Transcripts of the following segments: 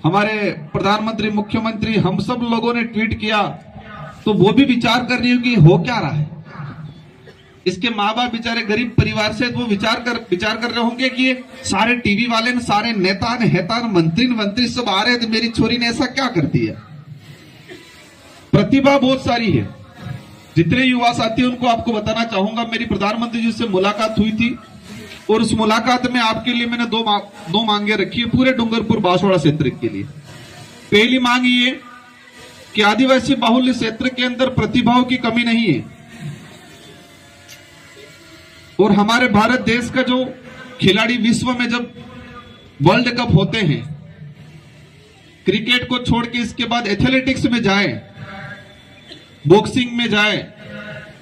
हमारे प्रधानमंत्री, मुख्यमंत्री, हम सब लोगों ने ट्वीट किया, तो वो भी विचार कर रही होगी हो क्या रहा है। इसके माँ बाप बेचारे गरीब परिवार से, वो विचार कर रहे होंगे कि ये सारे टीवी वाले ने, सारे नेता ने, हेता ने, मंत्री सब आ रहे हैं, तो मेरी छोरी ने ऐसा क्या कर दिया। प्रतिभा बहुत सारी है। जितने युवा साथी उनको आपको बताना चाहूंगा, मेरी प्रधानमंत्री जी से मुलाकात हुई थी और उस मुलाकात में आपके लिए मैंने दो मांगे रखी है पूरे डूंगरपुर बांसवाड़ा क्षेत्र के लिए। पहली मांग ये कि आदिवासी बाहुल्य क्षेत्र के अंदर प्रतिभाओं की कमी नहीं है और हमारे भारत देश का जो खिलाड़ी विश्व में जब वर्ल्ड कप होते हैं, क्रिकेट को छोड़ के इसके बाद एथलेटिक्स में जाए, बॉक्सिंग में जाए,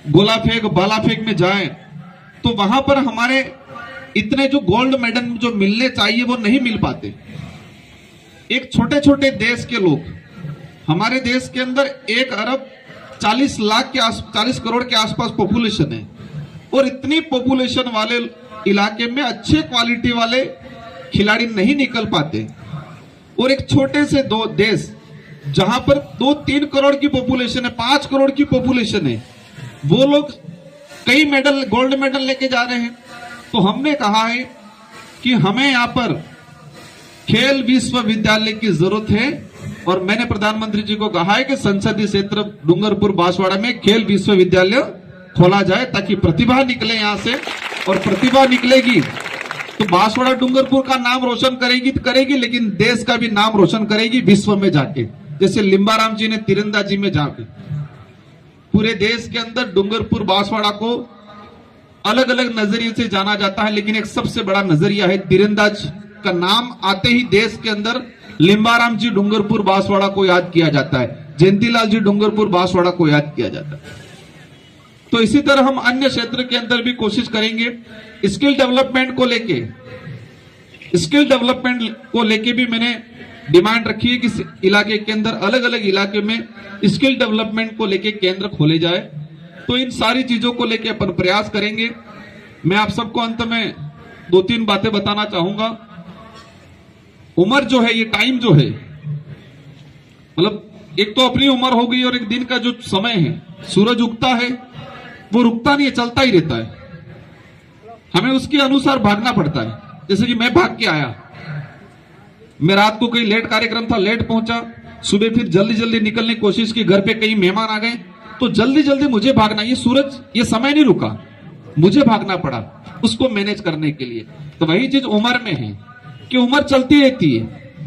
गोला फेंक, भाला फेंक में जाए, तो वहां पर हमारे इतने जो गोल्ड मेडल जो मिलने चाहिए वो नहीं मिल पाते। एक छोटे छोटे देश के लोग, हमारे देश के अंदर 1 अरब 40 करोड़ के आसपास पॉपुलेशन है और इतनी पॉपुलेशन वाले इलाके में अच्छे क्वालिटी वाले खिलाड़ी नहीं निकल पाते। और एक छोटे से दो देश जहां पर 2-3 करोड़ की पॉपुलेशन है, 5 करोड़ की पॉपुलेशन है, वो लोग कई मेडल, गोल्ड मेडल लेके जा रहे हैं। तो हमने कहा है कि हमें यहां पर खेल विश्वविद्यालय की जरूरत है और मैंने प्रधानमंत्री जी को कहा है कि संसदीय क्षेत्र डूंगरपुर बांसवाड़ा में खेल विश्वविद्यालय खोला जाए ताकि प्रतिभा निकले यहां से, और प्रतिभा निकलेगी तो बांसवाड़ा डूंगरपुर का नाम रोशन करेगी, लेकिन देश का भी नाम रोशन करेगी विश्व में जाके। जैसे लिम्बाराम जी ने तीरंदाजी में जाके पूरे देश के अंदर डूंगरपुर बांसवाड़ा को अलग अलग नजरिए से जाना जाता है, लेकिन एक सबसे बड़ा नजरिया है तीरंदाज का नाम आते ही देश के अंदर लिम्बाराम जी डूंगरपुर बांसवाड़ा को याद किया जाता है, जयंतीलाल जी डूंगरपुर बांसवाड़ा को याद किया जाता है। तो इसी तरह हम अन्य क्षेत्र के अंदर भी कोशिश करेंगे। स्किल डेवलपमेंट को लेके भी मैंने डिमांड रखी है कि इलाके के अंदर, अलग अलग इलाके में स्किल डेवलपमेंट को लेके केंद्र खोले जाए। तो इन सारी चीजों को लेके अपन प्रयास करेंगे। मैं आप सबको अंत में 2-3 बातें बताना चाहूंगा। उम्र जो है, ये टाइम जो है, मतलब एक तो अपनी उम्र हो गई और एक दिन का जो समय है, सूरज उगता है वो रुकता नहीं है, चलता ही रहता है। हमें उसके अनुसार भागना पड़ता है। जैसे कि मैं भाग के आया, मैं रात को कहीं लेट कार्यक्रम था, लेट पहुंचा, सुबह फिर जल्दी जल्दी निकलने की कोशिश की, घर पे कहीं मेहमान आ गए तो जल्दी जल्दी मुझे भागना, ये सूरज, ये समय नहीं रुका, मुझे भागना पड़ा उसको मैनेज करने के लिए। तो वही चीज उम्र में है कि उम्र चलती रहती है,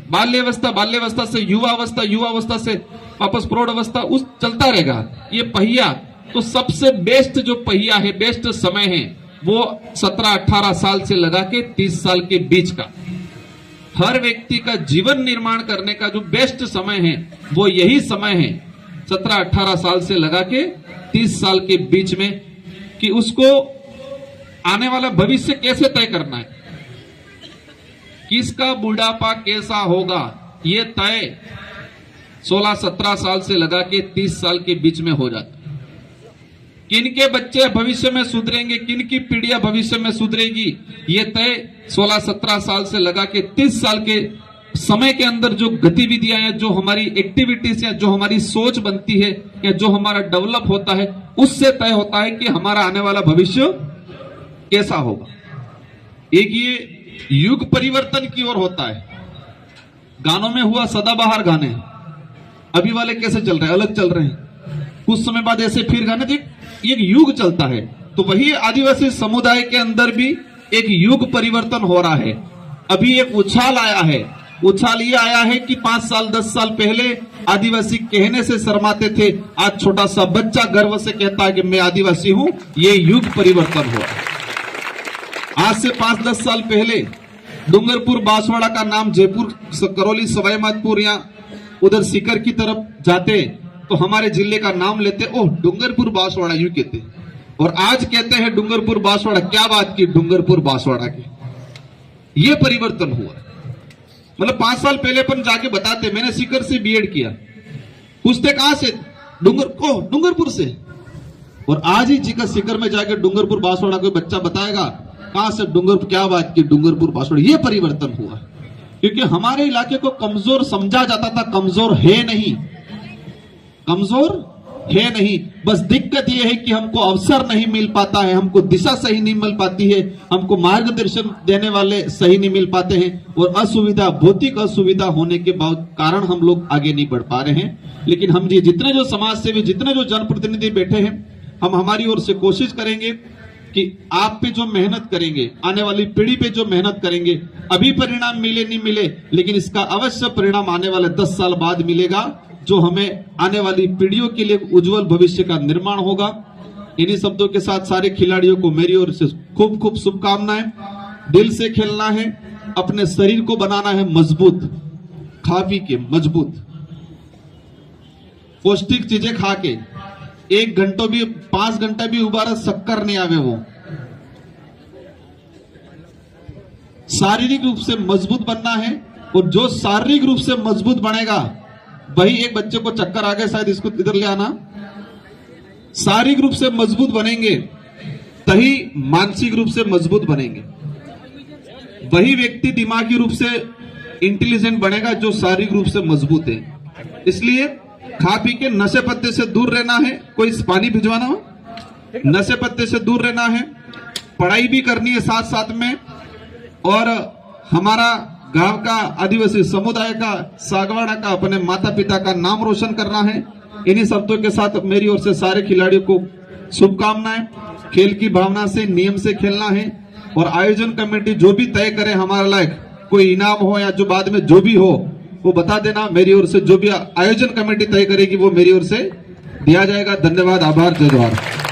बाल्यावस्था से युवावस्था, युवावस्था से वापस प्रौढ़ अवस्था, उस चलता रहेगा ये पहिया। तो सबसे बेस्ट जो पहिया है, बेस्ट समय है वो 17-18 साल से लगा के 30 साल के बीच का। हर व्यक्ति का जीवन निर्माण करने का जो बेस्ट समय है वो यही समय है, 17-18 साल से लगा के 30 साल के बीच में, कि उसको आने वाला भविष्य कैसे तय करना है, किसका बुढ़ापा कैसा होगा, ये तय 16-17 साल से लगा के 30 साल के बीच में हो जाता है। किनके बच्चे भविष्य में सुधरेंगे, किनकी पीढ़ियां भविष्य में सुधरेगी, ये तय 16-17 साल से लगा के 30 साल के समय के अंदर जो गतिविधियां हैं, जो हमारी एक्टिविटीज या जो हमारी सोच बनती है या जो हमारा डेवलप होता है, उससे तय होता है कि हमारा आने वाला भविष्य कैसा होगा। एक ये युग परिवर्तन की ओर होता है। गानों में हुआ सदाबहार गाने, अभी वाले कैसे चल रहे हैं, अलग चल रहे हैं, कुछ समय बाद ऐसे फिर गाने, एक युग चलता है। तो वही आदिवासी समुदाय के अंदर भी एक युग परिवर्तन हो रहा है। अभी एक उछाल आया है, उछाल ये आया है कि 5 साल 10 साल पहले आदिवासी कहने से शर्माते थे, आज छोटा सा बच्चा गर्व से कहता है कि मैं आदिवासी हूं। ये युग परिवर्तन हुआ। आज से 5-10 साल पहले डूंगरपुर बांसवाड़ा का नाम जयपुर, करौली, सवाई माधोपुर या उधर सीकर की तरफ जाते तो हमारे जिले का नाम लेते, ओह डूंगरपुर बांसवाड़ा, यूं कहते। और आज कहते हैं डूंगरपुर बांसवाड़ा, क्या बात की डूंगरपुर बांसवाड़ा की। ये परिवर्तन हुआ। मतलब 5 साल पहले अपन जाके बताते, मैंने सीकर से बीएड किया, पूछते कहां से, डूंगरपुर से। और आज ही जी का सीकर में जाके डूंगरपुर बांसवाड़ा कोई बच्चा बताएगा कहां से, डूंगरपुर, क्या बात की डूंगरपुर बांसवाड़ा। ये परिवर्तन हुआ। क्योंकि हमारे इलाके को कमजोर समझा जाता था, कमजोर है नहीं, कमजोर है नहीं। बस दिक्कत यह है कि हमको अवसर नहीं मिल पाता है, हमको दिशा सही नहीं मिल पाती है, हमको मार्गदर्शन देने वाले सही नहीं मिल पाते हैं, और असुविधा, भौतिक असुविधा होने के कारण हम लोग आगे नहीं बढ़ पा रहे हैं। लेकिन हम जी जितने जो समाज सेवी, जितने जो जनप्रतिनिधि बैठे हैं, हम हमारी ओर से कोशिश करेंगे कि आप पे जो मेहनत करेंगे, आने वाली पीढ़ी पे जो मेहनत करेंगे, अभी परिणाम मिले नहीं मिले, लेकिन इसका अवश्य परिणाम आने वाले 10 साल बाद मिलेगा, जो हमें आने वाली पीढ़ियों के लिए उज्जवल भविष्य का निर्माण होगा। इन्हीं शब्दों के साथ सारे खिलाड़ियों को मेरी ओर से खूब खूब शुभकामनाएं। दिल से खेलना है, अपने शरीर को बनाना है मजबूत, खा पी के मजबूत, पौष्टिक चीजें खा के, 1 घंटा भी 5 घंटा भी उबारा शक्कर नहीं आवे, वो शारीरिक रूप से मजबूत बनना है। और जो शारीरिक रूप से मजबूत बनेगा, वही, एक बच्चे को चक्कर आ गया, शायद इसको इधर ले आना, शारीरिक रूप से मजबूत बनेंगे तभी मानसिक रूप से मजबूत बनेंगे। वही व्यक्ति दिमागी रूप से इंटेलिजेंट बनेगा जो शारीरिक रूप से मजबूत है। इसलिए खा पी के नशे पत्ते से दूर रहना है। कोई पानी भिजवाना हो, नशे पत्ते से दूर रहना है, पढ़ाई भी करनी है साथ साथ में, और हमारा गांव का आदिवासी समुदाय का, सागवाड़ा का, अपने माता पिता का नाम रोशन करना है। इन्हीं शब्दों के साथ मेरी ओर से सारे खिलाड़ियों को शुभकामनाएं। खेल की भावना से, नियम से खेलना है, और आयोजन कमेटी जो भी तय करे हमारे लायक, कोई इनाम हो या जो बाद में जो भी हो वो बता देना। मेरी ओर से जो भी आयोजन कमेटी तय करेगी वो मेरी ओर से दिया जाएगा। धन्यवाद, आभार, जय जवाहर।